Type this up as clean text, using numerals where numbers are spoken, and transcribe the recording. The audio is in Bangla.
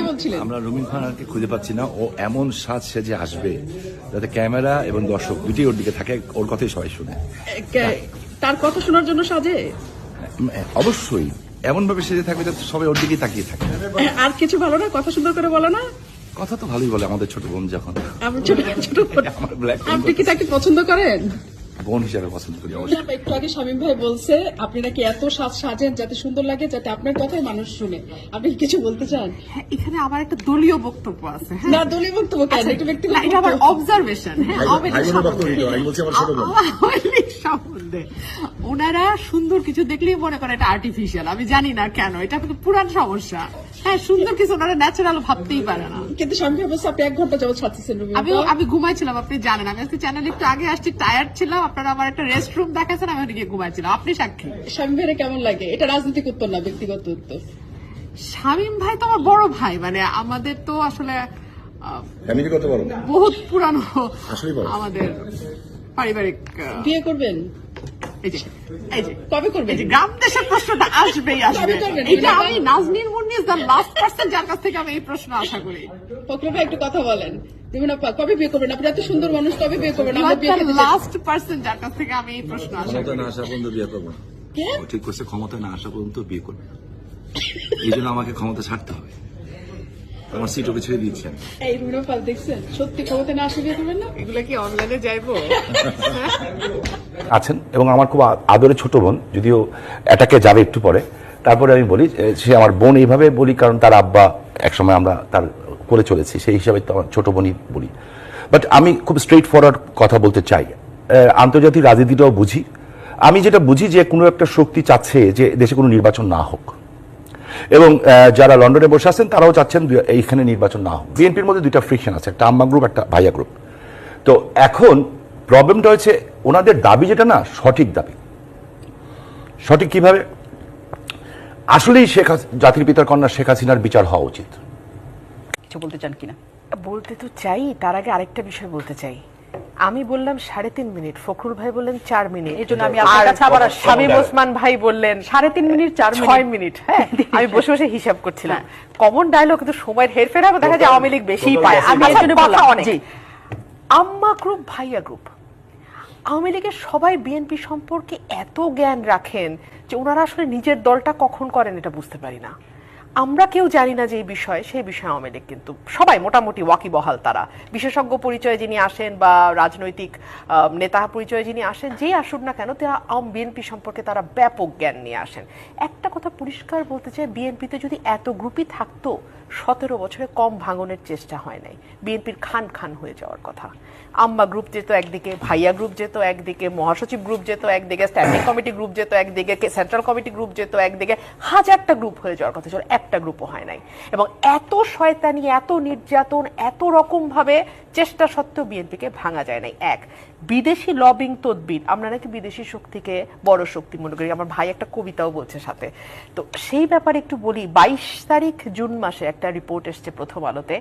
কি বলছিলেন? আমরা রুমিন ফারহানাকে খুঁজে পাচ্ছি না। ও এমন সাজ সেজে আসবে যাতে ক্যামেরা এবং দর্শক দুটোই ওর দিকে থাকে, ওর কথাই সবাই শুনে। তার কথা শোনার জন্য সাজে? অবশ্যই এমন ভাবে সেজে থাকবে যাতে সবাই ওর দিকেই তাকিয়ে থাকে। আর কিছু ভালো না? কথা সুন্দর করে বলে না? কথা তো ভালোই বলে আমাদের ছোট বোন যখন। আমার ছোট আমার ব্ল্যাক আপনি কি তাকে পছন্দ করেন? বোন হিসাবে পছন্দ করি অবশ্যই। একটু আগে শামীম ভাই বলছে আপনি নাকি এত সাজেন যাতে সুন্দর লাগে, যাতে আপনার কথাই মানুষ শুনে। আপনি কি কিছু বলতে চান? হ্যাঁ, এখানে আমার একটা দলীয় বক্তব্য আছে। হ্যাঁ, না, দলীয় বক্তব্য কেন? একটু ব্যক্তিগত না, এটা আমার বক্তব্য। অবজারভেশন। হ্যাঁ, আওয়ামী লীগ সম্বন্ধে ওনারা সুন্দর কিছু দেখলেই মনে করে এটা আর্টিফিশিয়াল। আমি জানি না কেন, এটা কিন্তু পুরান সমস্যা। হ্যাঁ, সুন্দর কিছু ওনারা ন্যাচারাল ভাবতেই পারে না। কিন্তু শামীম ভাই বলছে আপনি 1 ঘন্টা যাবত সাজতেছেন। আমি ঘুমাইছিলাম, আপনি জানেন। আমি আজকে চ্যানেলে একটু আগে আসছি, টায়ার্ড ছিলাম। আপনারা আমার একটা রেস্ট রুম দেখাচ্ছেন, আমি ওদিকে ঘুমাইছিলাম। আপনি সাক্ষী। শামীম ভাইয়ের কেমন লাগে? এটা রাজনৈতিক উত্তর না, ব্যক্তিগত উত্তর। শামীম ভাই তো আমার বড় ভাই, মানে আমাদের তো আসলে বহুত পুরানো আমাদের পারিবারিক। বিয়ে করবেন? এই যে কবে করবেন? গ্রাম দেশের প্রশ্নটা আসবেই আসবে। এটা আমি নাজনীন মুন্নিস দ্য লাস্ট পারসন যার কাছ থেকে আমি এই প্রশ্ন আশা করি। ফখরুল ভাই একটু কথা বলেন। রুমিনা আপা কবে বিয়ে করবেন? আপনি এত সুন্দর মানুষ, কবে বিয়ে করবেন? আমরা বিয়ে করতে চাই। লাস্ট পারসন যার কাছ থেকে আমি এই প্রশ্ন আশা ক্ষমতা করি। না আসা পর্যন্ত বিয়ে করবো না। কে? ও ঠিক করছে, ক্ষমতা না আসা পর্যন্ত বিয়ে করবে না। এই জন্য আমাকে ক্ষমতা ছাড়তে হবে। আমার সিট ওকে ছেড়ে দিচ্ছেন। এই রুমিনা আপা দেখছেন, সত্যি ক্ষমতা না আসলে বিয়ে করবেন না? এগুলা কি অনলাইনে যাইবো? আছেন এবং আমার খুব আদরের ছোট বোন, যদিও এটাকে যাবে একটু পরে। তারপরে আমি বলি সে আমার বোন এইভাবে বলি কারণ তার আব্বা একসময় আমরা তার করে চলেছি, সেই হিসাবে তো আমার ছোট বোনই বলি। বাট আমি খুব স্ট্রেট ফরওয়ার্ড কথা বলতে চাই। আন্তর্জাতিক রাজনীতিটাও বুঝি। আমি যেটা বুঝি যে কোনো একটা শক্তি চাচ্ছে যে দেশে কোনো নির্বাচন না হোক, এবং যারা লন্ডনে বসে আছেন তারাও চাচ্ছেন এইখানে নির্বাচন না হোক। বিএনপির মধ্যে দুইটা ফ্রিকশন আছে, একটা আম্মা গ্রুপ, একটা ভাইয়া গ্রুপ। তো এখন প্রবলেমটা হচ্ছে ওনাদের দাবি যেটা না সঠিক দাবি। সঠিক কিভাবে? আসলেই জাতির পিতার কন্যা শেখ হাসিনার বিচার হওয়া উচিত। কিছু বলতে চান কিনা? বলতে তো চাই, তার আগে আরেকটা বিষয় বলতে চাই। আমি বললাম 3.5 মিনিট, ফখরুল ভাই বললেন 4 মিনিট। এই জন্য আমি আপনার কাছে আবার শামীম ওসমান ভাই বললেন 3.5 মিনিট 4 6 মিনিট। হ্যাঁ, আমি বসে বসে হিসাব করছিলাম। কমন ডায়লগ, কিন্তু সময়ের হেরফের হবে, দেখা যায় আওয়ামী লীগ বেশিই পায়। আমি এর জন্য বললাম। জি। আম্মা গ্রুপ, ভাইয়া গ্রুপ, আওয়ামী লীগের সবাই বিএনপি সম্পর্কে এত জ্ঞান রাখেন যে ওনারা আসলে নিজের দলটা কখন করেন এটা বুঝতে পারি না। আমরা কেউ জানি না যে এই বিষয়ে, সেই বিষয়ে আওয়ামী লীগ কিন্তু সবাই মোটামুটি ওয়াকিবহাল। তারা বিশেষজ্ঞ পরিচয়ে যিনি আসেন বা রাজনৈতিক নেতা পরিচয়ে যিনি আসেন, যেই আসুন না কেন, তারা বিএনপি সম্পর্কে তারা ব্যাপক জ্ঞান নিয়ে আসেন। একটা কথা পরিষ্কার বলতে চাই, বিএনপিতে যদি এত গ্রুপই থাকতো 17 বছরে কম ভাঙনের চেষ্টা হয় নাই। বিএনপির খান খান হয়ে যাওয়ার কথা। আম্মা গ্রুপ যেত একদিকে, ভাইয়া গ্রুপ যেত একদিকে, মহাসচিব গ্রুপ যেত একদিকে, স্ট্যান্ডিং কমিটি গ্রুপ যেত একদিকে, সেন্ট্রাল কমিটি গ্রুপ যেত একদিকে, হাজারটা গ্রুপ হয়ে যাওয়ার কথা ছিল, একটা গ্রুপও হয় নাই। এবং এত শয়তানি, এত নির্যাতন, এত রকম ভাবে চেষ্টা সত্ত্বেও বিএনপিকে ভাঙা যায় নাই। এক, বিদেশি লবিং তদবির, আমরা নাকি বিদেশি শক্তিকে বড় শক্তি মনে করি। আমার ভাই একটা কবিতাও বলছে সাথে। তো সেই ব্যাপারে একটু বলি। 22 তারিখ জুন মাসে একটা রিপোর্ট এসছে প্রথম আলোতে।